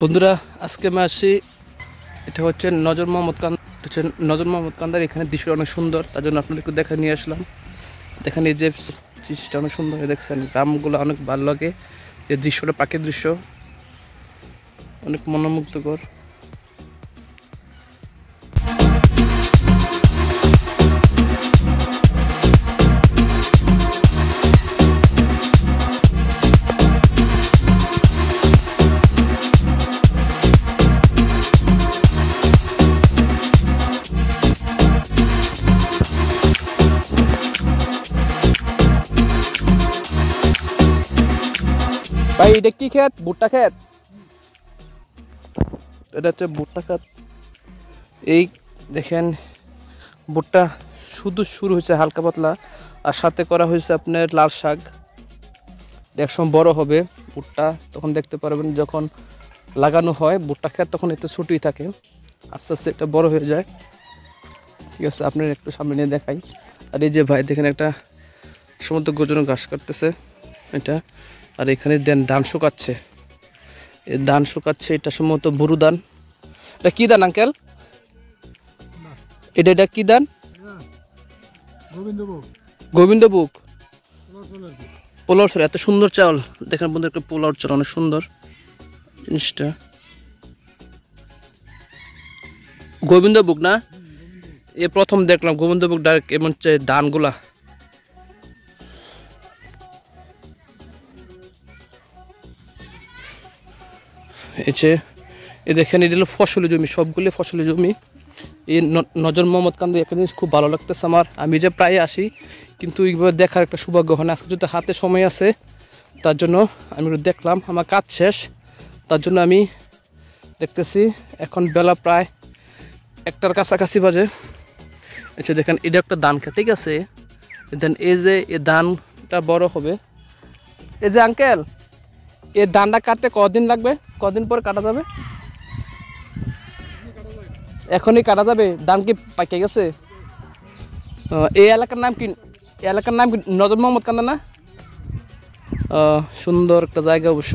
বন্ধুরা আজকে আমি আসছি, এটা হচ্ছে নজর মোহাম্মদ কান্দার। এখানে দৃশ্যটা অনেক সুন্দর, তার জন্য আপনাদেরকে দেখা নিয়ে আসলাম। দেখেন এই যে জিনিসটা অনেক সুন্দর, দেখছেন গ্রামগুলো অনেক ভালো লাগে। যে দৃশ্যটা পাখির দৃশ্য অনেক মনোমুগ্ধকর। ভাই এটা কি ক্ষেত? ভুট্টা ক্ষেত? এটা হচ্ছে ভুট্টা ক্ষেত। এই দেখেন ভুট্টা শুরু হয়েছে হালকা পাতলা, আর সাথে করা হয়েছে আপনার লাল শাক। একসময় বড় হবে ভুট্টা, তখন দেখতে পারবেন যখন লাগানো হয় ভুট্টা ক্ষেত, তখন একটু ছুটি থাকে, আস্তে আস্তে এটা বড় হয়ে যায়। ঠিক আছে, আপনার একটু সামনে নিয়ে দেখাই। আর এই যে ভাই দেখেন একটা সমুদ্র গর্জন ঘাস কাটতেছে এটা, আর এখানে ধান শুকাচ্ছে। এই ধান শুকাচ্ছে, এটা সম্ভবত বুরু ধান। এটা কি ধান আঙ্কেল? এটা কি ধান? গোবিন্দভোগ। পোলাওর চাল, এত সুন্দর চাল দেখেন বন্ধু, একটা পোলাওর চাল অনেক সুন্দর জিনিসটা। গোবিন্দভোগ না, এ প্রথম দেখলাম গোবিন্দভোগ ডাইরেক্ট এমন ধানগুলা। এ দেখেন এটা হলো ফসলি জমি, সবগুলো ফসলি জমি। এই নজর মোহাম্মদ কান্দা এখানে খুব ভালো লাগতেছে আমার। আমি যে প্রায় আসি, কিন্তু এইভাবে দেখার একটা সৌভাগ্য হয় না। আজকে যদি হাতে সময় আছে, তার জন্য আমি একটু দেখলাম। আমার কাজ শেষ, তার জন্য আমি দেখতেছি। এখন বেলা প্রায় 1টার কাছাকাছি বাজে। আচ্ছা দেখেন এটা একটা ধান খেত, ঠিক আছে। দেন এই যে এই ধানটা বড় হবে, এই যে আঙ্কেল এই ধানটা কাটতে কদিন লাগবে? কদিন পর কাটা যাবে? এখনই কাটা যাবে? ধান কি পাকে গেছে? এই এলাকার নাম কি? এলাকার নাম কি নজর মোহাম্মদ কান্দা না? সুন্দর একটা জায়গা অবশ্য,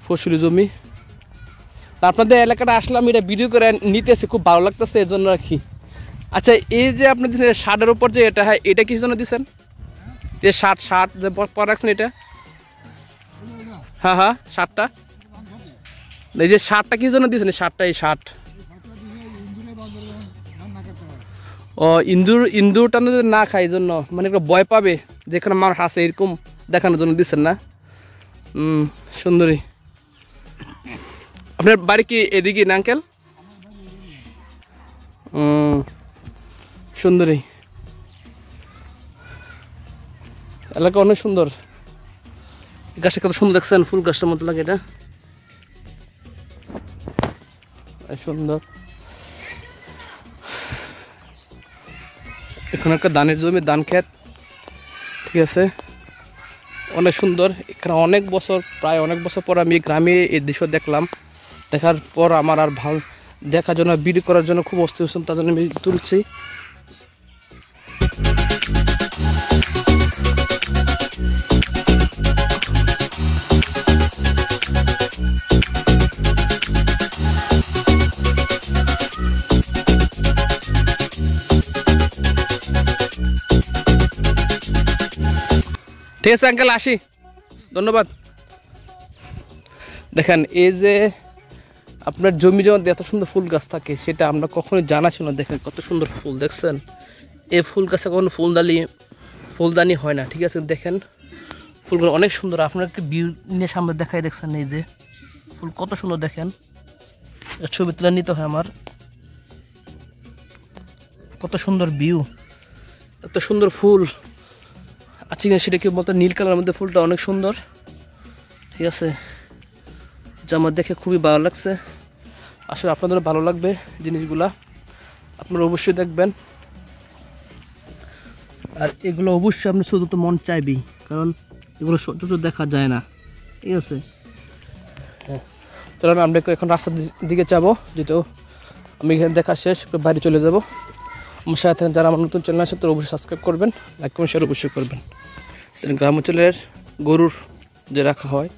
ফসলি জমি। আপনাদের এলাকাটা আসলাম, এটা ভিডিও করে নিতেছে, খুব ভালো লাগতেছে এর জন্য আর কি। আচ্ছা এই যে আপনি শার্টের উপর যে এটা হয়, এটা কিসের জন্য দিচ্ছেন? যে শার্ট যে পরে রাখছেন এটা? হ্যাঁ হ্যাঁ, শার্টটা, এই যে শার্টটা কি জন্য দিয়েছেন? শার্টটা, এই শার্ট ও ইন্দুরটা না খায় এই জন্য, মানে একটা ভয় পাবে যেখানে মানুষ আছে এরকম দেখানোর জন্য দিচ্ছেন না? সুন্দরী। আপনার বাড়ি কি এদিকে না আঙ্কেল? সুন্দরী এলাকা অনেক সুন্দর। গাছটা কত সুন্দর দেখছেন, ফুল গাছটার মতো লাগে এটা, সুন্দর। এখানে একটা ধানের জমি, ধান ক্ষেত, ঠিক আছে, অনেক সুন্দর। এখানে প্রায় অনেক বছর পর আমি গ্রামে এই দৃশ্য দেখলাম। দেখার পর আমার আর ভালো দেখার জন্য, ভিডিও করার জন্য খুব অস্থির হচ্ছিলাম, তার জন্য আমি তুলছি। ঠিক আছে আঙ্কেল, আসি, ধন্যবাদ। দেখেন এই যে আপনার জমি জমিতে এত সুন্দর ফুল গাছ থাকে, সেটা আমরা কখনোই জানা ছিল না। দেখেন কত সুন্দর ফুল দেখছেন। এই ফুল গাছে কখনো ফুলদানি হয় না, ঠিক আছে। দেখেন ফুলগুলো অনেক সুন্দর, আপনাকে ভিউ নিয়ে সামনে দেখাই। দেখছেন এই যে ফুল কত সুন্দর, দেখেন ছবি তুলে নিতে হয় আমার। কত সুন্দর ভিউ, এত সুন্দর ফুল আছে কিনা সেটা কি বলতে, নীল কালারের মধ্যে ফুলটা অনেক সুন্দর, ঠিক আছে, যা আমার দেখে খুবই ভালো লাগছে। আসলে আপনাদেরও ভালো লাগবে জিনিসগুলা, আপনারা অবশ্যই দেখবেন। আর এগুলো অবশ্যই আপনি শুধু তো মন চাইবেই, কারণ এগুলো সচরাচর দেখা যায় না, ঠিক আছে। হ্যাঁ, তাহলে আমরা এখন রাস্তার দিকে যাবো, যেহেতু আমি এখানে দেখা শেষ, একটু বাইরে চলে যাবো। আমার সাথে যারা আমার নতুন চ্যানেল আছে তারা অবশ্যই সাবস্ক্রাইব করবেন, লাইক কমেন্ট শেয়ার অবশ্যই করবেন। গ্রাম অঞ্চলের গরুর যে রাখা হয়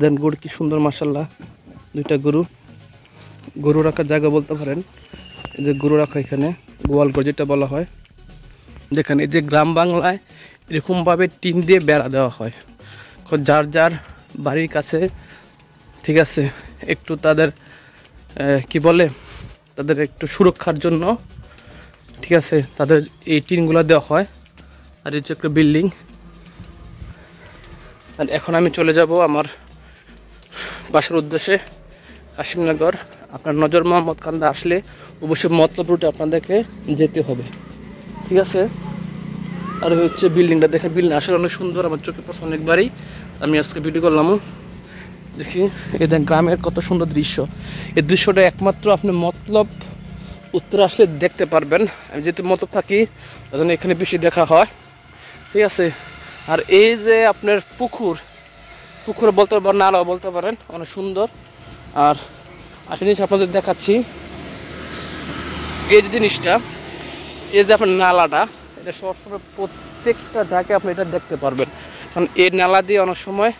দেন গরু কি সুন্দর মাশাল্লাহ, দুইটা গরু রাখার জায়গা বলতে পারেন। এই যে গরু রাখা এখানে গোয়ালঘর যেটা বলা হয়। দেখেন এই যে গ্রাম বাংলায় এরকমভাবে টিন দিয়ে বেড়া দেওয়া হয়, যার যার বাড়ির কাছে, ঠিক আছে, একটু তাদের কি বলে, তাদের একটু সুরক্ষার জন্য, ঠিক আছে, তাদের এই টিনগুলো দেওয়া হয়। আর এই যে একটা বিল্ডিং। আর এখন আমি চলে যাব আমার বাসার উদ্দেশ্যে, কাশিমনগর। আপনার নজর মোহাম্মদ কান্দা আসলে অবশ্যই মতলব রুটে আপনাদেরকে যেতে হবে, ঠিক আছে। আর হচ্ছে বিল্ডিংটা দেখেন, বিল্ডিং আসলে অনেক সুন্দর, আমার চোখে পড়ছে অনেকবারই। আমি আজকে ভিডিও করলাম, দেখি এই দেন গ্রামের কত সুন্দর দৃশ্য। এই দৃশ্যটা একমাত্র আপনি মতলব উত্তরে আসলে দেখতে পারবেন। আমি যেহেতু মতলব থাকি তার জন্য এখানে বেশি দেখা হয়, ঠিক আছে। আর এই যে আপনার পুকুর বলতে পারেন, নালা বলতে পারেন, অনেক সুন্দর। আর একটা জিনিস আপনাদের দেখাচ্ছি, এই যে জিনিসটা, এই যে আপনার নালাটা, এটা সবসময় প্রত্যেকটা জায়গায় আপনি এটা দেখতে পারবেন। কারণ এই নালা দিয়ে অনেক সময়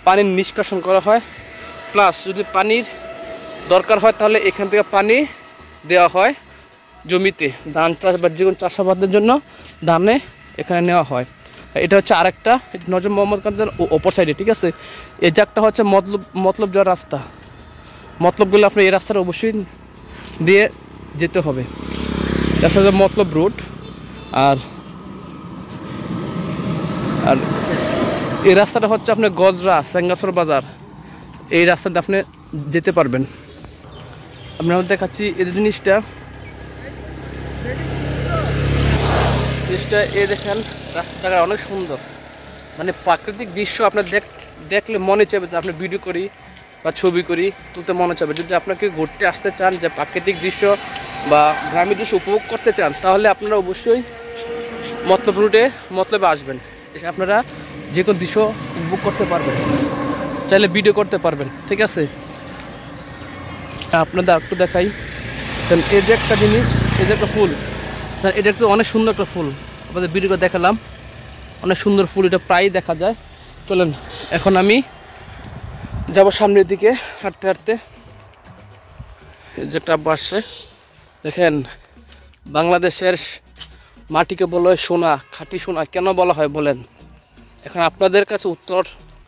পানির নিষ্কাশন করা হয়, প্লাস যদি পানির দরকার হয় তাহলে এখান থেকে পানি দেওয়া হয় জমিতে, ধান চাষ বা যে কোনো চাষাবাদের জন্য ধানে এখানে নেওয়া হয়। এটা হচ্ছে আরেকটা নজর মোহাম্মদ কান্দার ওপর সাইডে, ঠিক আছে। এই জায়গাটা হচ্ছে মতলব যাওয়ার রাস্তা। মতলবগুলো আপনি এই রাস্তাটা অবশ্যই দিয়ে যেতে হবে, এটা হচ্ছে মতলব রুট। আর আর এই রাস্তাটা হচ্ছে আপনার গজরা সেঙ্গাসর বাজার, এই রাস্তাটা আপনি যেতে পারবেন। আপনারা দেখাচ্ছি এই জিনিসটা, এই দেখেন রাস্তার জায়গা অনেক সুন্দর, মানে প্রাকৃতিক দৃশ্য আপনার দেখলে মনে চাইবে যে আপনি ভিডিও করি বা ছবি করি, তুলতে মনে চাইবে। যদি আপনাকে ঘুরতে আসতে চান, যে প্রাকৃতিক দৃশ্য বা গ্রামের দৃশ্য উপভোগ করতে চান, তাহলে আপনারা অবশ্যই মতলব রুটে মতলবে আসবেন। এসে আপনারা যে কোনো দৃশ্য উপভোগ করতে পারবেন, চাইলে ভিডিও করতে পারবেন, ঠিক আছে। আপনাদের একটু দেখাই, এই যে একটা জিনিস, এই যে একটা ফুল, এটা একটু অনেক সুন্দর একটা ফুল, আপনাদের ভিডিও করে দেখালাম, অনেক সুন্দর ফুল, এটা প্রায়ই দেখা যায়। চলেন এখন আমি যাব সামনের দিকে হাঁটতে হাঁটতে। এই যে একটা বাসে দেখেন, বাংলাদেশের মাটিকে বলা হয় সোনা, খাঁটি সোনা। কেন বলা হয় বলেন? এখন আপনাদের কাছে উত্তর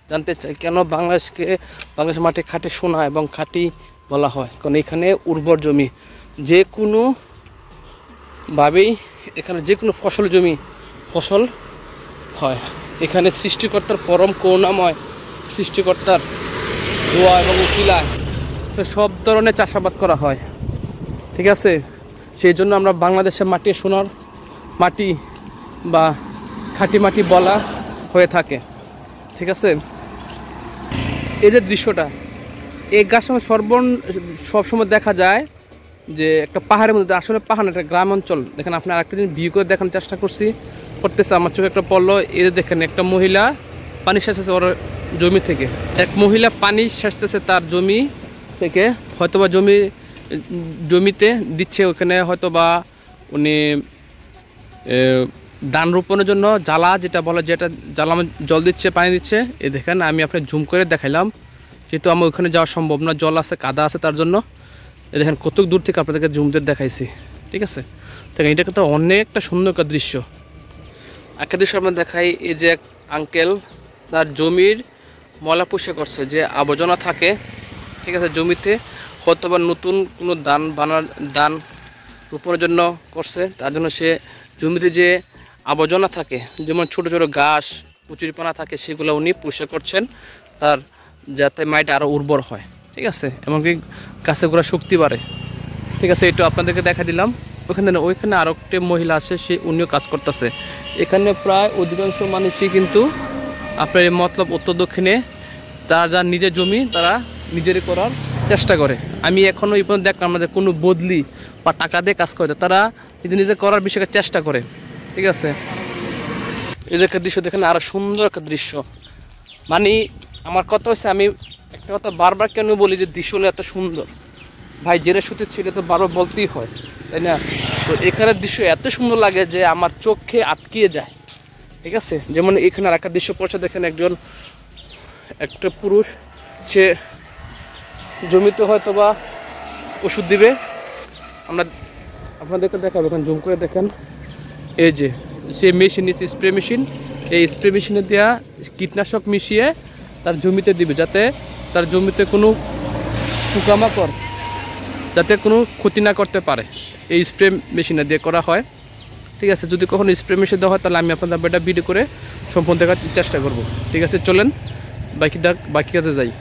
জানতে চাই, কেন বাংলাদেশের মাটি খাঁটি সোনা এবং খাঁটি বলা হয়? কারণ এখানে উর্বর জমি, যে কোনোভাবেই এখানে যে কোনো ফসল হয়। এখানে সৃষ্টিকর্তার পরম করুণাময়, সৃষ্টিকর্তার দোয়া এবং উকিলায় সব ধরনের চাষাবাদ করা হয়, ঠিক আছে। সেই জন্য আমরা বাংলাদেশের মাটি সোনার মাটি বা খাঁটি মাটি বলা হয়ে থাকে, ঠিক আছে। এই যে দৃশ্যটা, এই গাছ সবসময় দেখা যায় যে একটা পাহাড়ের মধ্যে, আসলে পাহাড় একটা গ্রাম অঞ্চল। দেখেন আপনি আরেকটা জিনিস ভিউ করে দেখানোর চেষ্টা করতেছে, আমার চোখে একটা পড়লো। এই যে দেখেন একটা মহিলা পানি সেচতেছে ওর জমি থেকে, এক মহিলা পানি সেচতেছে তার জমি থেকে, হয়তোবা জমিতে দিচ্ছে, ওখানে হয়তোবা উনি ধান রোপণের জন্য জ্বালা যেটা বলে, যেটা জ্বালা জল দিচ্ছে, পানি দিচ্ছে। এই দেখেন আমি আপনাকে জুম করে দেখাইলাম, যেহেতু আমার ওখানে যাওয়া সম্ভব না, জল আছে, কাদা আছে, তার জন্য এই দেখেন কত দূর থেকে আপনাদেরকে জুম দিয়ে দেখাইছি, ঠিক আছে। দেখেন এটা কিন্তু অনেকটা সুন্দর একটা দৃশ্য। একটা দৃশ্য আপনার দেখাই, এই যে এক আঙ্কেল তার জমির ময়লা পরিষ্কার করছে, যে আবর্জনা থাকে, ঠিক আছে, জমিতে হয়তোবা নতুন কোনো ধান রোপণের জন্য করছে, তার জন্য সে জমিতে যে আবর্জনা থাকে, যেমন ছোটো ছোটো ঘাস কচুরিপানা থাকে, সেগুলো উনি পরিষ্কার করছেন, তার যাতে মাটিটা আরও উর্বর হয়, ঠিক আছে, এমনকি গাছের গোড়া শক্তি বাড়ে, ঠিক আছে। এটা আপনাদেরকে দেখা দিলাম। ওইখানে আরও একটি মহিলা আছে, উনিও কাজ করতেছে। এখানে প্রায় অধিকাংশ মানুষই কিন্তু আপনার এই মতলব উত্তর দক্ষিণে যা নিজের জমি তারা নিজেরই করার চেষ্টা করে। আমি এখনও এই পর্যন্ত দেখলাম আমাদের কোনো বদলি বা টাকা দিয়ে কাজ করে, তারা নিজে করার বিষয়টা চেষ্টা করে, ঠিক আছে। এই যে একটা দৃশ্য দেখেন, আরও সুন্দর একটা দৃশ্য। মানে আমার কথা হচ্ছে, আমি একটা কথা বারবার কেন বলি যে দৃশ্য হলো এত সুন্দর, ভাই যেটা সত্যি সেটা তো বারবার বলতেই হয়, তাই না? তো এখানের দৃশ্য এত সুন্দর লাগে যে আমার চোখে আটকিয়ে যায়, ঠিক আছে। যেমন এখানে আর একটা দৃশ্য পড়ছে, দেখেন একটা পুরুষ হচ্ছে জমিতে হয়তো বা ওষুধ দিবে। আমরা আপনাদেরকে দেখাবো, এখন জুম করে দেখেন। এই যে মেশিন নিচ্ছে, স্প্রে মেশিন, এই স্প্রে মেশিনে দেওয়া কীটনাশক মিশিয়ে তার জমিতে দিবে, যাতে তার জমিতে কোনো পোকামাকড় যাতে কোনো ক্ষতি না করতে পারে। এই স্প্রে মেশিনে দিয়ে করা হয়, ঠিক আছে। যদি কখনো স্প্রে মেশিন দেওয়া হয় তাহলে আমি আপনাদের এটা ভিডিও করে সম্পূর্ণ দেখার চেষ্টা করব, ঠিক আছে। চলেন বাকি কাজে যাই।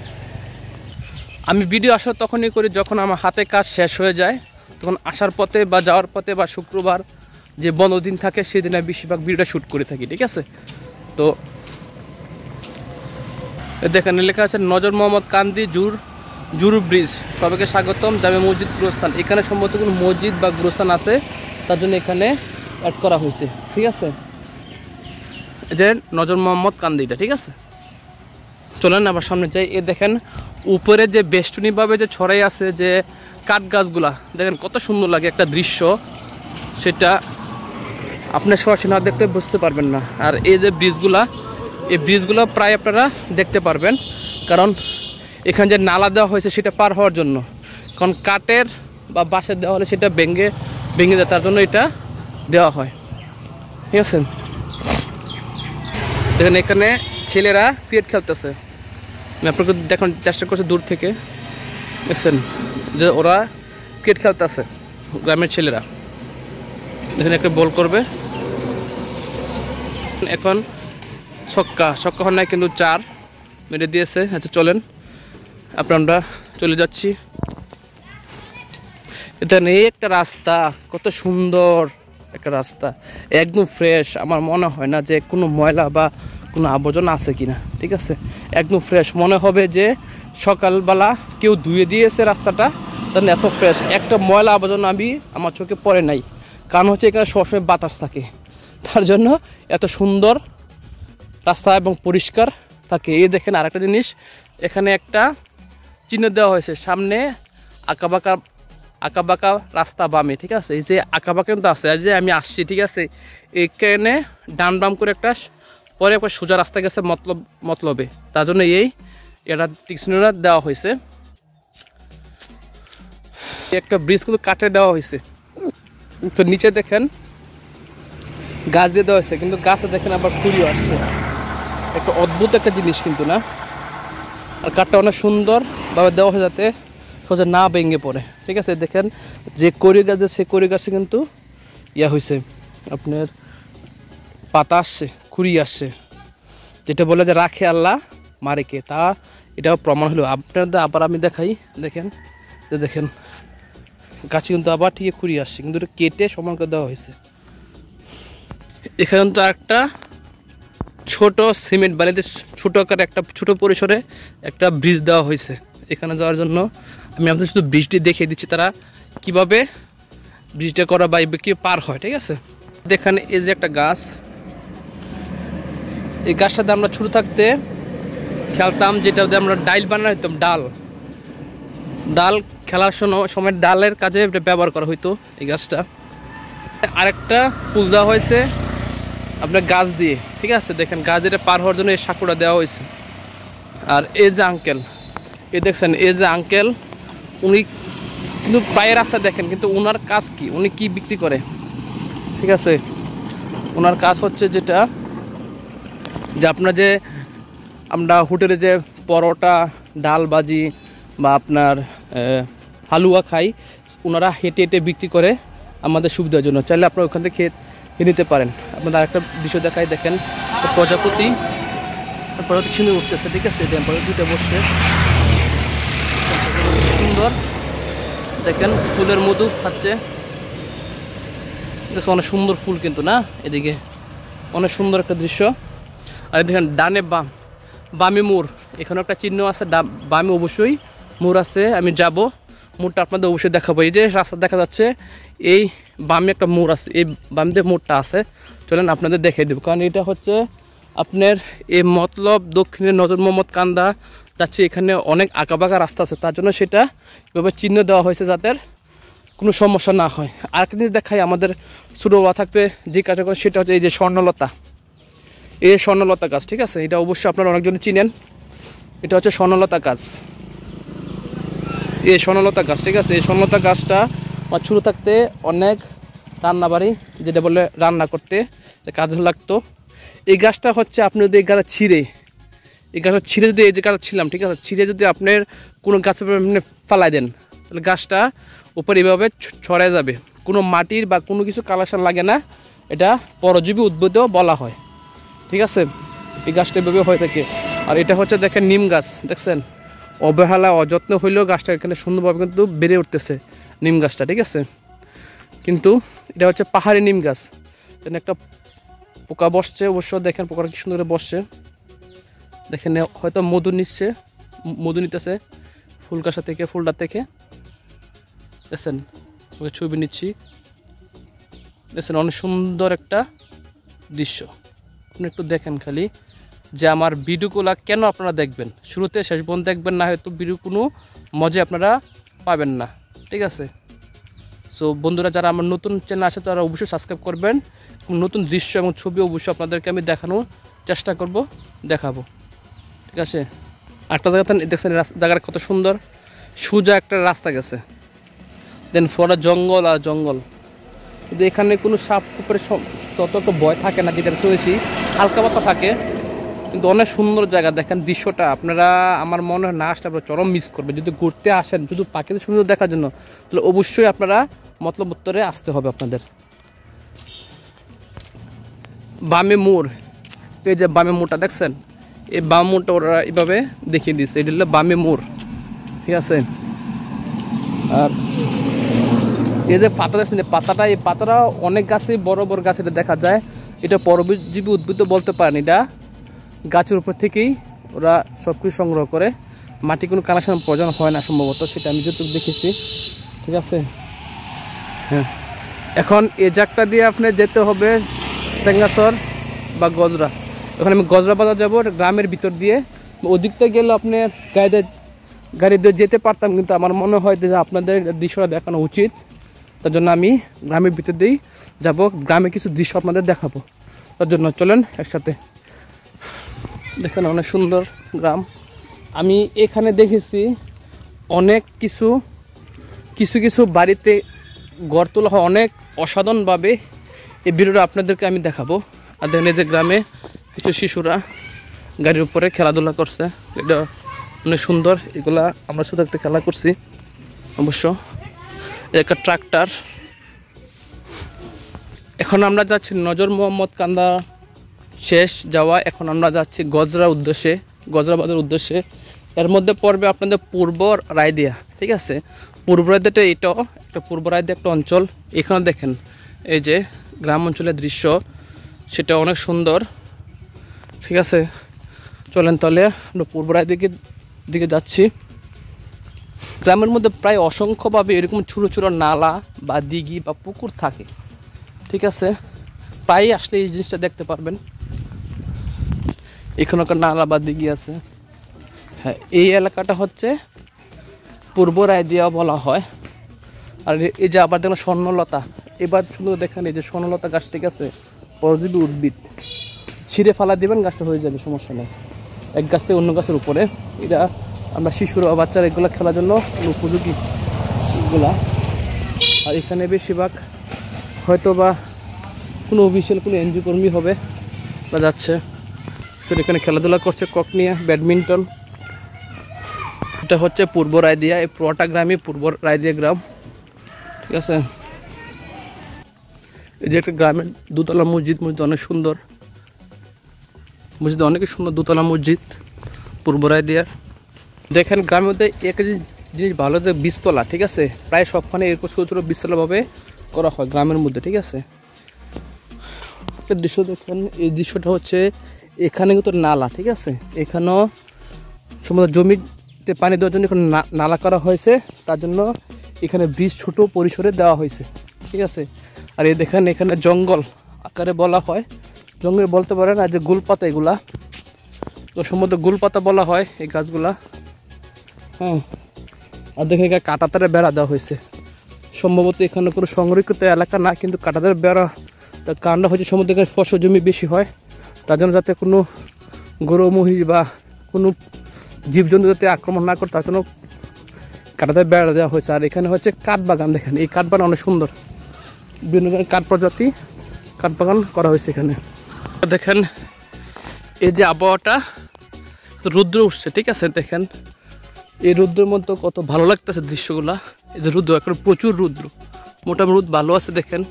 আমি ভিডিও আসা তখনই করি যখন আমার হাতে কাজ শেষ হয়ে যায়, তখন আসার পথে বা যাওয়ার পথে বা শুক্রবার যে বন্ধ দিন থাকে সেদিন আমি বেশিরভাগ ভিডিওটা শ্যুট করে থাকি, ঠিক আছে। তো দেখেন লেখা আছে নজর মোহাম্মদ কান্দি জুরু ব্রিজ, সবাইকে স্বাগতম জামে মসজিদ গুরুস্থান। এখানে সম্ভবত কোনো মসজিদ বা গুরুস্থান আছে, তার জন্য এখানে অ্যাড করা হয়েছে, ঠিক আছে। এই যে নজর মোহাম্মদ কান্দিটা, ঠিক আছে। চলেন আবার সামনে যাই। এ দেখেন উপরে যে বেষ্টনীভাবে যে ছড়াই আছে যে কাঠ গাছগুলা, দেখেন কত সুন্দর লাগে একটা দৃশ্য, সেটা আপনার সরাসরি না দেখতে বুঝতে পারবেন না। আর এই যে ব্রিজগুলা, এই ব্রিজগুলো প্রায় আপনারা দেখতে পারবেন, কারণ এখানে যে নালা দেওয়া হয়েছে সেটা পার হওয়ার জন্য। কারণ কাঠের বা বাঁশের দেওয়া হলে সেটা ভেঙে যায়, তার জন্য এটা দেওয়া হয়, ঠিক আছে। দেখেন এখানে ছেলেরা ক্রিকেট খেলতেছে, আমি আপনাকে দেখার চেষ্টা করছি দূর থেকে, দেখছেন যে ওরা ক্রিকেট খেলতেছে, গ্রামের ছেলেরা। দেখেন একটা বল করবে, এখন ছক্কা হয় নাই কিন্তু 4 মেরে দিয়েছে। আচ্ছা চলেন আমরা চলে যাচ্ছি। এটা নেই একটা রাস্তা, কত সুন্দর একটা রাস্তা, একদম ফ্রেশ। আমার মনে হয় না যে কোনো ময়লা বা কোনো আবর্জনা আছে কিনা, ঠিক আছে। একদম ফ্রেশ, মনে হবে যে সকালবেলা কেউ ধুয়ে দিয়েছে রাস্তাটা, তাহলে এত ফ্রেশ। একটা ময়লা আবর্জনা আমি আমার চোখে পড়ে নাই, কারণ হচ্ছে এখানে সবসময় বাতাস থাকে, তার জন্য এত সুন্দর রাস্তা এবং পরিষ্কার থাকে। এই দেখেন আরেকটা জিনিস, এখানে একটা চিহ্ন দেওয়া হয়েছে, সামনে আঁকাবাঁকা রাস্তা বামে, ঠিক আছে। এই যে আঁকাবাঁকা কিন্তু আছে, এই যে আমি আসছি, ঠিক আছে, এখানে ডান বাম করে একটা পরে একটা সোজা রাস্তা গেছে মতলবে, তার জন্য এটা তীক্ষ্ণতা দেওয়া হয়েছে। একটা ব্রিজ কিন্তু কাটে দেওয়া হয়েছে, তো নিচে দেখেন গাছ দিয়ে দেওয়া হয়েছে, কিন্তু গাছে দেখেন আবার ফুরিও আসছে, একটা অদ্ভুত একটা জিনিস কিন্তু না। আর কাঠটা অনেক সুন্দরভাবে দেওয়া হয় যাতে সোজা না ভেঙে পড়ে, ঠিক আছে। দেখেন যে কড়ি গাছ, সে কড়ি গাছে কিন্তু হয়েছে আপনার পাতা আসছে, খুঁড়ি আসছে, যেটা বলে যে রাখে আল্লাহ মারে কে, তা এটাও প্রমাণ হলো। আপনাদের আবার আমি দেখাই, দেখেন যে দেখেন গাছে কিন্তু আবার ঠিক খুঁড়ি আসছে, কিন্তু এটা কেটে সমান করে দেওয়া হয়েছে। এখানে তো একটা ছোট সিমেন্ট বালিতে ছোট আকারে একটা ছোট পরিসরে একটা ব্রিজ দেওয়া হয়েছে এখানে যাওয়ার জন্য। আমি আপনাদের শুধু ব্রিজটি দেখিয়ে দিচ্ছি তারা কিভাবে ব্রিজটা করা বা কি পার হয়, ঠিক আছে। দেখেন এই যে একটা গাছ, এই গাছটাতে আমরা ছোট থাকতে খেলতাম, যেটাতে আমরা ডাইল বানানো হইতাম, ডাল খেলার সময় ডালের কাজে এটা ব্যবহার করা হইতো এই গাছটা। আরেকটা পুল দেওয়া হয়েছে আপনার গাছ দিয়ে, ঠিক আছে। দেখেন গাছ এটা পার হওয়ার জন্য এই সাঁকুটা দেওয়া হয়েছে। আর এই যে আঙ্কেল, এই দেখছেন এই যে আঙ্কেল, উনি কিন্তু পায়ের রাস্তা দেখেন, কিন্তু ওনার কাজ কি, উনি কি বিক্রি করে, ঠিক আছে। ওনার কাজ হচ্ছে যেটা যে আপনার যে আমরা হোটেলে যে পরোটা ডাল ভাজি বা আপনার হালুয়া খাই, ওনারা হেঁটে হেঁটে বিক্রি করে আমাদের সুবিধার জন্য। চাইলে আপনারা ওখান থেকে খেয়ে নিতে পারেন। আপনাদের আরেকটা বিষয় দেখাই, দেখেন প্রজাপতি সুন্দর উঠতেছে, ঠিক আছে। প্রজাপতিটা বসছে সুন্দর, দেখেন ফুলের মধু খাচ্ছে, ঠিক আছে। অনেক সুন্দর ফুল কিন্তু না, এদিকে অনেক সুন্দর একটা দৃশ্য। আর দেখেন ডানে বামে মোড়, এখানে একটা চিহ্ন আছে, বামে অবশ্যই মোড় আছে। আমি যাব, মোড়টা আপনাদের অবশ্যই দেখাবো। এই যে রাস্তা দেখা যাচ্ছে, এই বামে একটা মোড় আছে, এই বামে মোড়টা আছে, চলেন আপনাদের দেখিয়ে দেবো। কারণ এটা হচ্ছে আপনার এই মতলব দক্ষিণে নজর মোহাম্মদ কান্দা যাচ্ছে, এখানে অনেক আঁকাবাঁকা রাস্তা আছে, তার জন্য সেটা এভাবে চিহ্ন দেওয়া হয়েছে যাতে কোনো সমস্যা না হয়। আরেকটা জিনিস দেখাই, আমাদের ছোটোবেলা থাকতে যে কাজটা করে সেটা হচ্ছে এই যে স্বর্ণলতা, এই স্বর্ণলতা গাছ, ঠিক আছে। এটা অবশ্যই আপনারা অনেকজন চিনেন, এটা হচ্ছে স্বর্ণলতা গাছ, এই স্বর্ণলতা গাছ, ঠিক আছে। এই স্বর্ণলতা গাছটা আমার ছোটো থাকতে অনেক রান্নাবাড়ি, যেটা বলে রান্না করতে কাজে লাগতো। এই গাছটা হচ্ছে আপনি যদি এই গাছটা ছিঁড়ে, এই গাছটা ছিঁড়ে যদি এই যে গাছটা ছিলাম, ঠিক আছে, ছিঁড়ে যদি আপনার কোনো গাছের ফালাই দেন, তাহলে গাছটা উপরে এইভাবে ছড়ায় যাবে, কোনো মাটির বা কোনো কিছু কালেকশন লাগে না। এটা পরজীবী উদ্ভিদও বলা হয়, ঠিক আছে। এই গাছটা এভাবে হয়ে থাকে। আর এটা হচ্ছে দেখেন নিম গাছ, দেখছেন, অবহেলা অযত্ন হইলেও গাছটা এখানে সুন্দরভাবে কিন্তু বেড়ে উঠতেছে নিম গাছটা, ঠিক আছে। কিন্তু এটা হচ্ছে পাহাড়ি নিম গাছ, এখানে একটা পোকা বসছে, অবশ্য দেখেন পোকাটা কি সুন্দর করে বসছে, দেখেন হয়তো মধু নিচ্ছে, মধু নিতেছে ফুল গাছা থেকে, ফুলটা থেকে, দেখছেন ওকে ছবি নিচ্ছি, দেখছেন অনেক সুন্দর একটা দৃশ্য। আপনি একটু দেখেন খালি যে আমার ভিডিওগুলো কেন আপনারা দেখবেন, শুরুতে শেষ পর্যন্ত দেখবেন, না হয়তো ভিডিও কোনো মজা আপনারা পাবেন না, ঠিক আছে। সো বন্ধুরা, যারা আমার নতুন চ্যানেল আছে তারা অবশ্যই সাবস্ক্রাইব করবেন, নতুন দৃশ্য এবং ছবি অবশ্যই আপনাদেরকে আমি দেখানোর চেষ্টা করব, দেখাবো, ঠিক আছে। একটা জায়গাতে দেখছেন জায়গাটা কত সুন্দর, সোজা একটা রাস্তা গেছে, দেন ফোরা জঙ্গল আর জঙ্গল, কিন্তু এখানে কোনো সাপ কুকুরের তত ভয় থাকে না, যেটা চলেছি হালকা পাতা থাকে, কিন্তু অনেক সুন্দর জায়গা। দেখেন দৃশ্যটা আপনারা, আমার মনে হয় না আসলে আপনারা চরম মিস করবে। যদি ঘুরতে আসেন শুধু প্রাকৃতিক সুন্দর দেখার জন্য, তাহলে অবশ্যই আপনারা মতলব উত্তরে আসতে হবে আপনাদের। বামে মোড়, এই যে বামে মোড়টা দেখছেন, এই বাম মোড়টা ওরা এইভাবে দেখিয়ে দিচ্ছে, এটা হলো বামে মোড়, ঠিক আছে। আর এই যে পাতা দেখছেন, পাতাটা, এই পাতাটা অনেক গাছে, বড় বড় গাছ এটা দেখা যায়। এটা পরজীবী উদ্ভিদ বলতে পারেন, এটা গাছের উপর থেকেই ওরা সব কিছু সংগ্রহ করে, মাটি কোনো কানেকশন প্রয়োজন হয় না সম্ভবত, সেটা আমি যতটুকু দেখেছি, ঠিক আছে। হ্যাঁ, এখন এই জায়গাটা দিয়ে আপনি যেতে হবে টেঙ্গাচর বা গজরা। এখন আমি গজরা বাজার যাবো গ্রামের ভিতর দিয়ে, ওদিকটা গেলে আপনি গাড়ি দিয়ে যেতে পারতাম, কিন্তু আমার মনে হয় যে আপনাদের দৃশ্যটা দেখানো উচিত, তার জন্য আমি গ্রামের ভিতর দিয়েই যাবো, গ্রামে কিছু দৃশ্য আপনাদের দেখাবো, তার জন্য চলেন একসাথে। দেখেন অনেক সুন্দর গ্রাম। আমি এখানে দেখেছি অনেক কিছু কিছু বাড়িতে গড় তোলা হয় অনেক অসাধারণভাবে, এই ভিডিওটা আপনাদেরকে আমি দেখাবো। আর দেখেন এই যে গ্রামে কিছু শিশুরা গাড়ির উপরে খেলাধুলা করছে, এটা অনেক সুন্দর। এগুলা আমরা শুধু একটা খেলা করছি অবশ্য। একটা ট্রাক্টর। এখন আমরা যাচ্ছি নজর মোহাম্মদ কান্দা শেষ যাওয়া, এখন আমরা যাচ্ছি গজরা উদ্দেশ্যে, গজরাবাদের উদ্দেশ্যে। এর মধ্যে পড়বে আপনাদের পূর্ব রায়দিয়া, ঠিক আছে। পূর্ব রায়দিয়াটা এটাও একটা পূর্ব রায়দিয়া একটা অঞ্চল। এখানে দেখেন এই যে গ্রাম অঞ্চলের দৃশ্য, সেটা অনেক সুন্দর, ঠিক আছে। চলেন তাহলে আমরা পূর্ব রায়দিয়ার দিকে যাচ্ছি। গ্রামের মধ্যে প্রায় অসংখ্যভাবে এরকম ছোটো ছোটো নালা বা দিঘি বা পুকুর থাকে, ঠিক আছে। প্রায় আসলে এই জিনিসটা দেখতে পারবেন, এখানে একটা নালা বা দিঘি আছে। হ্যাঁ, এই এলাকাটা হচ্ছে পূর্ব রায়দিয়া বলা হয়। আর এই যে আবার দেখলাম স্বর্ণলতা, এবার শুধু দেখেন এই যে স্বর্ণলতা গাছ, ঠিক আছে, পরজীবী উদ্ভিদ, ছিঁড়ে ফালা দিবেন গাছটা হয়ে যাবে, সমস্যা নেই। এক গাছ থেকে অন্য গাছের উপরে, এটা আমরা শিশুরা বাচ্চারা এগুলো খেলার জন্য উপযোগী এগুলা। আর এখানে বেশিরভাগ হয়তো বা কোনো অফিসিয়াল কোনো এনজিও কর্মী হবে বা যাচ্ছে, তো এখানে খেলাধুলা করছে কক নিয়ে, ব্যাডমিন্টন। এটা হচ্ছে পূর্ব রায়দিয়া, এই পুরোটা গ্রামই পূর্ব রায়দিয়া গ্রাম, ঠিক আছে। এই যে একটা গ্রামের দুতলা মসজিদ, মসজিদ অনেক সুন্দর, মসজিদ অনেক সুন্দর, দুতলা মসজিদ পূর্ব রায়দিয়ার। দেখেন গ্রামের মধ্যে একটা জিনিস ভালো যে বীজতলা, ঠিক আছে, প্রায় সবখানে এরকম ছোটো ছোটো বীজতলাভাবে করা হয় গ্রামের মধ্যে, ঠিক আছে। একটা দৃশ্য দেখেন, এই দৃশ্যটা হচ্ছে এখানে কিন্তু নালা, ঠিক আছে, এখানেও সমুদ্র জমিতে পানি দেওয়ার জন্য এখন নালা করা হয়েছে, তার জন্য এখানে ব্রিজ ছোটো পরিসরে দেওয়া হয়েছে, ঠিক আছে। আর এই দেখেন এখানে জঙ্গল আকারে বলা হয়, জঙ্গল বলতে পারেন, আর যে গুলপাতা এগুলা, তো সম্ভবত গুলপাতা বলা হয় এই গাছগুলা। হ্যাঁ, আর দেখেন এখানে কাঁটাতারে বেড়া দেওয়া হয়েছে, সম্ভবত এখানে কোনো সংরক্ষিত এলাকা না, কিন্তু কাঁটাতারে বেড়া, তার কারণটা হচ্ছে সমুদ্রে ফসল জমি বেশি হয়, তার জন্য যাতে কোনো গরু মহিষ বা কোনো জীবজন্তু যাতে আক্রমণ না করতে, তার জন্য কাটাতে বেড়া দেওয়া হয়েছে। আর এখানে হচ্ছে কাঠ বাগান, দেখেন এই কাঠ বাগান অনেক সুন্দর, বিভিন্ন ধরনের কাঠ প্রজাতি কাঠ বাগান করা হয়েছে এখানে। দেখেন এই যে আবহাওয়াটা রৌদ্র উঠছে, ঠিক আছে, দেখেন এই রৌদ্রের মধ্যে কত ভালো লাগতেছে দৃশ্যগুলা। এই যে রৌদ্র, এখন প্রচুর রৌদ্র, মোটামুটি রোদ ভালো আছে। দেখেন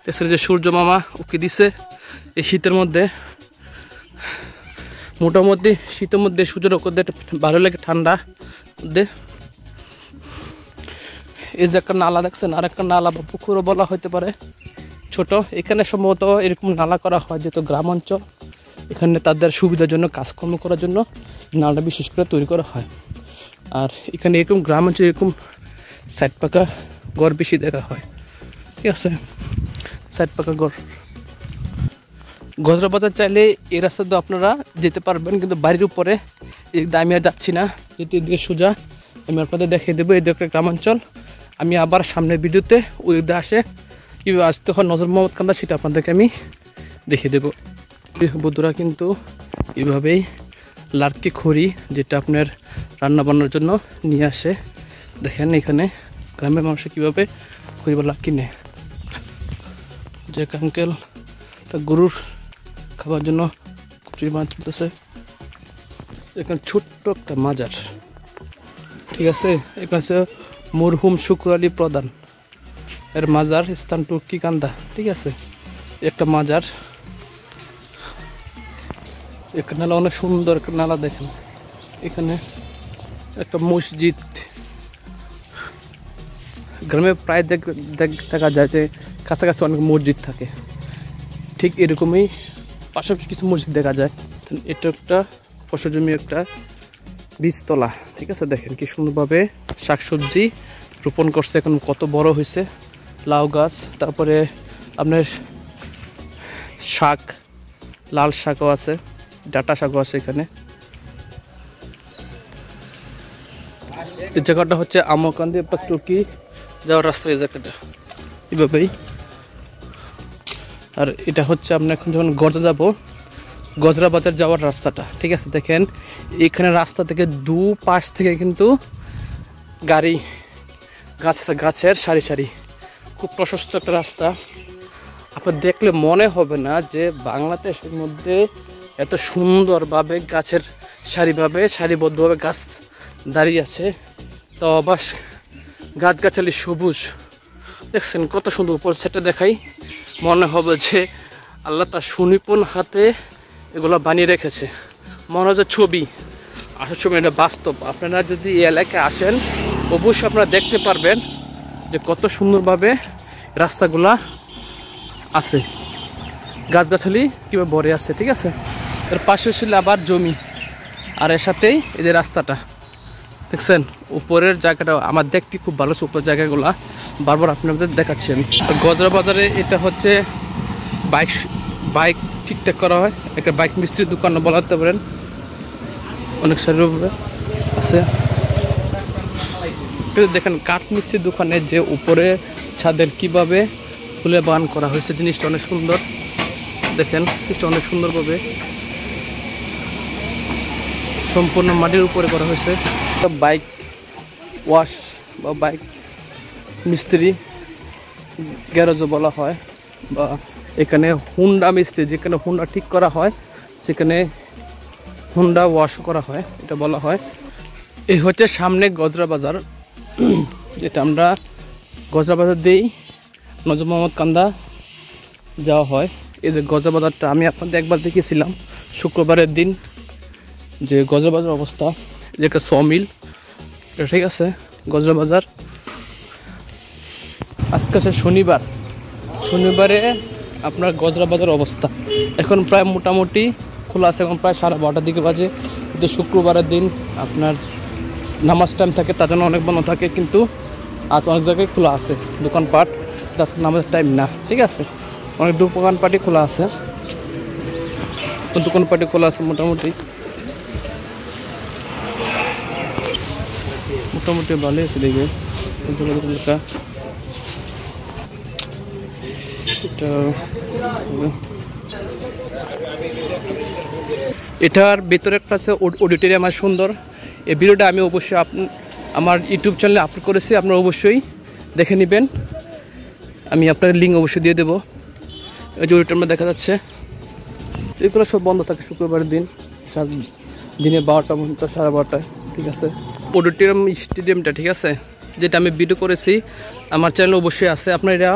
এছাড়া যে সূর্য মামা উকি দিছে এই শীতের মধ্যে, মোটামুটি শীতের মধ্যে সূর্যের মধ্যে ভালো লাগে, ঠান্ডা মধ্যে। এই যে একটা নালা দেখছেন, আর একটা নালা বা পুকুরও বলা হতে পারে ছোট। এখানে সম্ভবত এরকম নালা করা হয়, যেহেতু গ্রাম অঞ্চল, এখানে তাদের সুবিধার জন্য কাজকর্ম করার জন্য নালাটা বিশেষ করে তৈরি করা হয়। আর এখানে এরকম গ্রাম অঞ্চলে এরকম সাইড পাকা ঘর বেশি দেখা হয়, ঠিক আছে, সাইড পাকা ঘর। গজরা বাজার চাইলে এই রাস্তা তো আপনারা যেতে পারবেন, কিন্তু বাড়ির উপরে আমি আর যাচ্ছি না, যেটি এদিকে সোজা আমি আপনাদের দেখিয়ে দেবো। এই একটা গ্রামাঞ্চল, আমি আবার সামনের ভিডিওতে ওই দিকে আসে কীভাবে আসতে হয় নজর মোহাম্মদ কান্দা, সেটা আপনাদেরকে আমি দেখিয়ে দেবো। বন্ধুরা কিন্তু এভাবেই লার্কি খড়ি, যেটা আপনার রান্না বান্নার জন্য নিয়ে আসে। দেখেন এখানে গ্রামের মানুষে কীভাবে খড়ি বা লার্কি নেয়। যে আঙ্কেল গরুর খাবার জন্য খড়ি মাছ চলতেছে। এখানে ছোট্ট একটা মাজার, ঠিক আছে, এখানে হচ্ছে মরহুম শুক্র আলী প্রধান এর মাজার, স্থান তুর্কি কান্দা, ঠিক আছে, একটা মাজার। একটা নালা, অনেক সুন্দর একটা নালা, দেখেন এখানে একটা মসজিদ। গ্রামে প্রায় দেখা যায় যে কাছাকাছি অনেক মসজিদ থাকে, ঠিক এরকমই পাশাপাশি কিছু মসজিদ দেখা যায়। এটা একটা ফসল জমি, একটা বীজতলা, ঠিক আছে, দেখেন কি সুন্দরভাবে শাকসবজি রোপণ করছে, এখন কত বড় হয়েছে। লাউ গাছ, তারপরে আপনার শাক, লাল শাকও আছে, ডাটা শাকও আছে এখানে। এই জায়গাটা হচ্ছে আমকান্দি তুর্কি যাওয়ার রাস্তা, এই জায়গাটা এভাবেই। আর এটা হচ্ছে আমরা এখন যখন গজা যাব, গজরা বাজার যাওয়ার রাস্তাটা, ঠিক আছে, দেখেন এখানে রাস্তা থেকে দু পাশ থেকে কিন্তু গাড়ি, গাছ আছে, গাছের সারি সারি, খুব প্রশস্ত একটা রাস্তা। আপনার দেখলে মনে হবে না যে বাংলাদেশের মধ্যে এত সুন্দরভাবে গাছের সারিবদ্ধভাবে গাছ দাঁড়িয়ে আছে, তো অবাস গাছগাছালি সবুজ, দেখছেন কত সুন্দর। উপর সেটা দেখাই, মনে হবে যে আল্লাহ তার সুনিপুণ হাতে এগুলো বানিয়ে রেখেছে, মনে হয় যে ছবি, আসল ছবি, এটা বাস্তব। আপনারা যদি এই এলাকায় আসেন অবশ্যই আপনারা দেখতে পারবেন যে কত সুন্দরভাবে রাস্তাগুলা আছে, গাছগাছালি কীভাবে ভরে আছে, ঠিক আছে। এর পাশে ছিল আবার জমি, আর এর সাথেই এই যে রাস্তাটা দেখছেন, উপরের জায়গাটা আমার দেখতে খুব ভালো, উপরের জায়গাগুলা বারবার আপনাদের দেখাচ্ছি আমি। গজরা বাজারে এটা হচ্ছে বাইক ঠিকঠাক করা হয়, একটা বাইক মিস্ত্রির দোকান বলাতে পারেন, অনেক সারির উপরে আছে। দেখেন কাঠ মিস্ত্রির দোকানে যে উপরে ছাদের কিভাবে ফুলে বান করা হয়েছে, জিনিসটা অনেক সুন্দর, দেখেন জিনিসটা অনেক সুন্দরভাবে সম্পূর্ণ মাটির উপরে করা হয়েছে। বাইক ওয়াশ বা বাইক মিস্ত্রি গ্যারেজও বলা হয়, বা এখানে হুন্ডা মিস্ত্রি, যেখানে হুন্ডা ঠিক করা হয় সেখানে হুন্ডা ওয়াশও করা হয়, এটা বলা হয়। এই হচ্ছে সামনে গজরা বাজার, যেটা আমরা গজরা বাজার দিয়েই নজর মোহাম্মদ কান্দা যাওয়া হয়। এই যে গজরা বাজারটা আমি আপনাদের একবার দেখিয়েছিলাম শুক্রবারের দিন, যে গজরা বাজার অবস্থা, যে একটা সমিল, ঠিক আছে, গজরা বাজার। আজকে আছে শনিবারে আপনার গজরা বাজার অবস্থা এখন প্রায় মোটামুটি খোলা আছে, এখন প্রায় 12:30 দিকে বাজে। কিন্তু শুক্রবারের দিন আপনার নামাজ টাইম থাকে, তার জন্য অনেক বন্ধ থাকে, কিন্তু আজ অনেক জায়গায় খোলা আছে দোকানপাট, আজকে নামাজের টাইম না, ঠিক আছে, অনেক দোকানপাটই খোলা আছে, দোকানপাটি খোলা আছে মোটামুটি ভালোই আছে দেখবে। এটার ভিতরে একটা আছে অডিটোরিয়াম, আর সুন্দর এই ভিডিওটা আমি অবশ্যই আমার ইউটিউব চ্যানেলে আপলোড করেছি, আপনারা অবশ্যই দেখে নেবেন। আমি আপনার লিঙ্ক অবশ্যই দিয়ে দেবো। এই যে ওইটার মধ্যে দেখা যাচ্ছে এগুলো সব বন্ধ থাকে শুক্রবার দিন, দিনে 12টা পর্যন্ত, 12:30টায়, ঠিক আছে। অডিটোরিয়াম স্টেডিয়ামটা, ঠিক আছে, যেটা আমি ভিডিও করেছি আমার চ্যানেল অবশ্যই আছে, আপনারা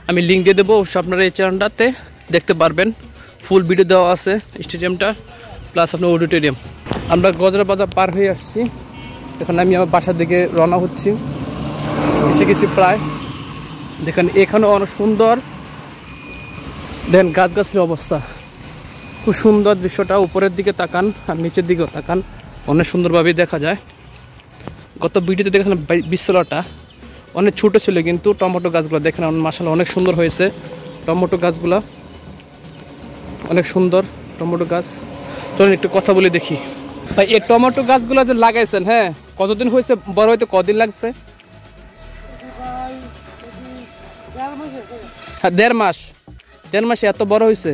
আমি লিঙ্ক দিয়ে দেবো, অবশ্যই আপনারা এই চ্যানেলটাতে দেখতে পারবেন। ফুল ভিডিও দেওয়া আছে স্টেডিয়ামটা প্লাস আপনার অডিটোরিয়াম। আমরা গজরা বাজার পার হয়ে আসছি, এখন আমি আমার বাসার দিকে রওনা হচ্ছি, এসে গেছি প্রায়। দেখেন এখানে অনেক সুন্দর, দেখেন গাছগাছালির অবস্থা খুব সুন্দর দৃশ্যটা। উপরের দিকে তাকান আর নিচের দিকেও তাকান, অনেক সুন্দরভাবেই দেখা যায়। গত ভিডিওতে দেখেন বিশ্বলাটা অনেক ছোটো ছিল, কিন্তু টমেটো গাছগুলো দেখেন মাশাআল্লাহ অনেক সুন্দর হয়েছে। টমেটো গাছগুলো অনেক সুন্দর, টমেটো গাছ। চলুন একটু কথা বলে দেখি ভাই, এই টমেটো গাছগুলো যে লাগাইছেন, হ্যাঁ, কতদিন হয়েছে বড় হইতে? কদিন লাগছে? হ্যাঁ, 1.5 মাস। 1.5 মাসে এত বড় হয়েছে?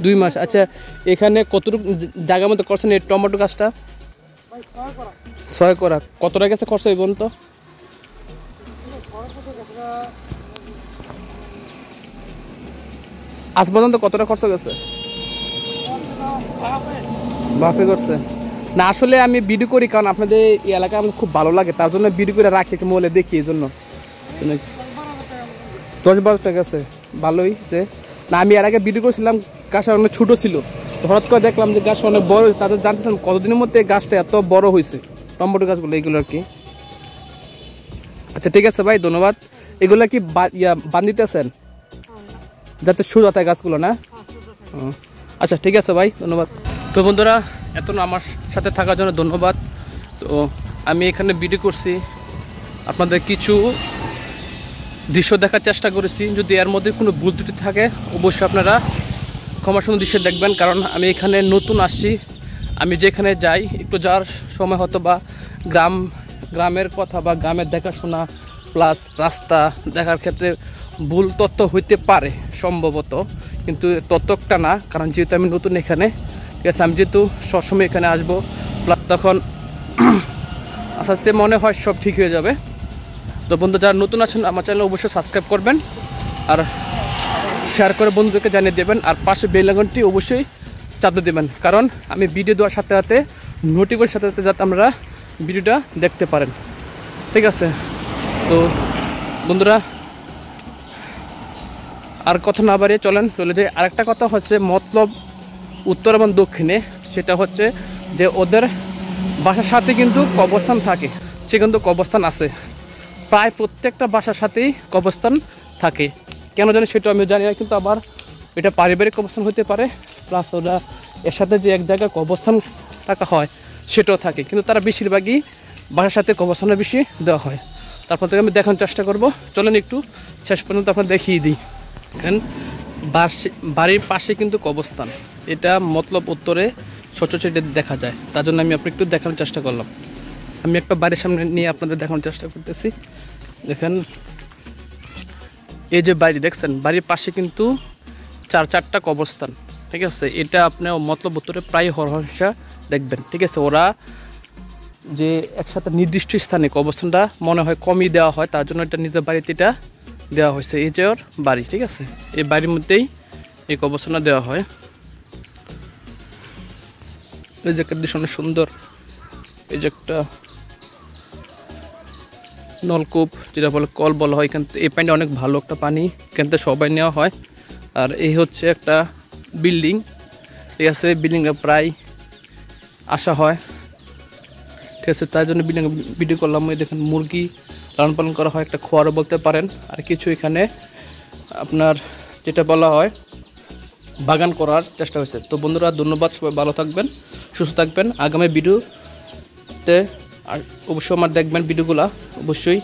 2 মাস। আচ্ছা, এখানে কতটুকু জায়গার মধ্যে করছেন এই টমেটো গাছটা? 6 করা। কত টাকা গেছে খরচ হইব তো? আজ পর্যন্ত কতটা খরচ গেছে? বাফে করছে না? আসলে আমি ভিডিও করি কারণ আপনাদের এই এলাকা আমার খুব ভালো লাগে, তার জন্য ভিডিও করে রাখি, মোবাইলে দেখি, এই জন্য। 10-12 টাকা গেছে, ভালোই যে না। আমি এর আগে ভিডিও করেছিলাম, গাছটা অনেক ছোটো ছিল, হঠাৎ করে দেখলাম যে গাছটা অনেক বড় হয়েছে। তাদের জানতেছিলাম কতদিনের মধ্যে গাছটা এত বড় হয়েছে, টমেটো গাছগুলো এইগুলো আর কি। আচ্ছা ঠিক আছে ভাই, ধন্যবাদ। এগুলো কি বান্ধিতেছেন যাতে সোজা থাকে গাছগুলো, না? আচ্ছা ঠিক আছে ভাই, ধন্যবাদ। তো বন্ধুরা, এত আমার সাথে থাকার জন্য ধন্যবাদ। তো আমি এখানে ভিডিও করছি, আপনাদের কিছু দৃশ্য দেখার চেষ্টা করেছি। যদি এর মধ্যে কোনো ভুল ত্রুটি থাকে অবশ্যই আপনারা ক্ষমা সুন্দর দৃশ্য দেখবেন, কারণ আমি এখানে নতুন আসছি। আমি যেখানে যাই একটু যাওয়ার সময় হয়তো বা গ্রামের কথা বা গ্রামের দেখাশোনা প্লাস রাস্তা দেখার ক্ষেত্রে ভুল তথ্য হইতে পারে সম্ভবত, কিন্তু ততটা না, কারণ যেহেতু আমি নতুন এখানে, ঠিক আছে। আমি যেহেতু সবসময় এখানে আসবো, প্লাস তখন আস্তে আস্তে মনে হয় সব ঠিক হয়ে যাবে। তো বন্ধু যারা নতুন আছেন আমার চ্যানেল অবশ্যই সাবস্ক্রাইব করবেন আর শেয়ার করে বন্ধুদেরকে জানিয়ে দেবেন, আর পাশে বেল আইকনটি অবশ্যই চাপতে দেবেন, কারণ আমি ভিডিও দেওয়ার সাথে সাথে নোটিফিকেশনের সাথে সাথে যাতে আমরা ভিডিওটা দেখতে পারেন, ঠিক আছে। তো বন্ধুরা আর কথা না বাড়িয়ে চলে যাই। আরেকটা কথা হচ্ছে মতলব উত্তর এবং দক্ষিণে, সেটা হচ্ছে যে ওদের বাসার সাথে কিন্তু কবরস্থান থাকে, সে কিন্তু কবরস্থান আছে, প্রায় প্রত্যেকটা বাসার সাথেই কবরস্থান থাকে। কেন জানি সেটা আমি জানি না, কিন্তু আবার এটা পারিবারিক কবরস্থান হতে পারে, প্লাস ওরা এর সাথে যে এক জায়গায় কবরস্থান থাকা হয় সেটাও থাকে, কিন্তু তারা বেশিরভাগই বাসার সাথে কবরস্থানে বেশি দেওয়া হয়। তারপর থেকে আমি দেখানোর চেষ্টা করব, চলেন একটু শেষ পর্যন্ত আপনার দেখিয়ে দিই। এখন বাড়ির পাশে কিন্তু কবরস্থান, এটা মতলব উত্তরে ছোটো ছোটো দেখা যায়, তার জন্য আমি আপনি একটু দেখানোর চেষ্টা করলাম। আমি একটা বাড়ির সামনে নিয়ে আপনাদের দেখানোর চেষ্টা করতেছি। দেখেন এই যে বাড়ি দেখছেন, বাড়ির পাশে কিন্তু 4-4টা কবরস্থান, ঠিক আছে। এটা আপনার মতলব উত্তরে প্রায় হরহমেশা দেখবেন, ঠিক আছে। ওরা যে একসাথে নির্দিষ্ট স্থানে কবরস্থানটা মনে হয় কমই দেওয়া হয়, তার জন্য এটা নিজের বাড়িতে এটা দেওয়া হয়েছে। এই যে ওর বাড়ি, ঠিক আছে, এই বাড়ির মধ্যেই এই কবরস্থানটা দেওয়া হয়। এই যে একটা দৃশ্য অনেক সুন্দর, এই যে একটা নলকূপ, যেটা বলে কল বলা হয়, এখান থেকে এই পানিটা অনেক ভালো একটা পানি, এখান থেকে সবাই নেওয়া হয়। আর এই হচ্ছে একটা বিল্ডিং, ঠিক আছে, বিল্ডিংয়ে প্রায় আসা হয়, ঠিক আছে, তার জন্য বিল্ডিং ভিডিও করলাম। ওই দেখেন মুরগি লালন পালন করা হয়, একটা খোয়ারও বলতে পারেন, আর কিছু এখানে আপনার যেটা বলা হয় বাগান করার চেষ্টা হয়েছে। তো বন্ধুরা ধন্যবাদ, সবাই ভালো থাকবেন, সুস্থ থাকবেন। আগামী ভিডিওতে আর অবশ্যই আমার দেখবেন ভিডিওগুলো অবশ্যই।